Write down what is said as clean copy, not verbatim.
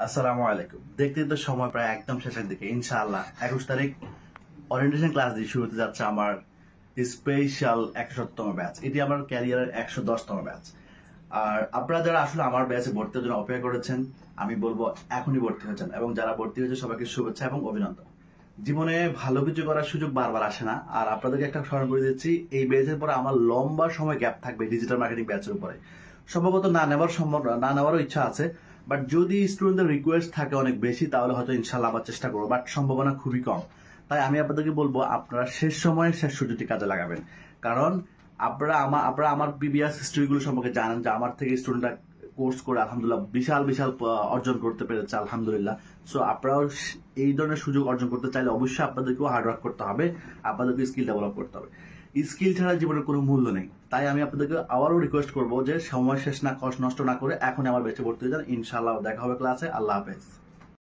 আসসালামু আলাইকুম। দেখতে দেখতে সময় প্রায় একদম শেষের দিকে। ইনশাআল্লাহ 21 তারিখ ওরিয়েন্টেশন ক্লাস দিয়ে শুরু হতে যাচ্ছে আমার স্পেশাল 107তম ব্যাচ। এটি আমার ক্যারিয়ারের 110তম ব্যাচ। আর আপনারা যারা আসলে আমার ব্যাচে ভর্তি হওয়ার জন্য অপেক্ষা করেছেন, আমি বলবো এখনই ভর্তি হয়েছেন, এবং যারা ভর্তি হয়েছে সবাইকে শুভেচ্ছা এবং অভিনন্দন। জীবনে ভালো কিছু করার সুযোগ বারবার আসে না। আর আপনাদেরকে একটা স্মরণ করে দিচ্ছি, এই ব্যাচের পরে আমার লম্বা সময় গ্যাপ থাকবে ডিজিটাল মার্কেটিং ব্যাচের উপরে। সম্ভবত না নেওয়ারও ইচ্ছা আছে, বাট যদি স্টুডেন্টদের রিকোয়েস্ট থাকে অনেক বেশি, তাহলে হয়তো ইনশাল্লাহ আবার চেষ্টা করবো, বাট সম্ভাবনা খুবই কম। তাই আমি আপনাদেরকে বলবো, আপনারা শেষ সময়ে শেষ সুযোগটি কাজে লাগাবেন। কারণ আপনারা আমার প্রিভিয়াস হিস্ট্রিগুলো সম্পর্কে জানেন যে আমার থেকে স্টুডেন্টরা কোর্স করে আলহামদুলিল্লাহ বিশাল বিশাল অর্জন করতে পেরেছে আলহামদুলিল্লাহ। সো আপনারাও এই ধরনের সুযোগ অর্জন করতে চাইলে অবশ্যই আপনাদেরকেও হার্ডওয়ার্ক করতে হবে, আপনাদেরকে স্কিল ডেভেলপ করতে হবে। স্কিল ছাড়া জীবনের কোনো মূল্য নেই। তাই আমি আপনাদেরকে আবারও রিকোয়েস্ট করবো যে সময় শেষ না নষ্ট না করে এখন আমার বেঁচে ভর্তি হয়ে যান। ইনশাআল্লাহ দেখা হবে ক্লাসে। আল্লাহ হাফেজ।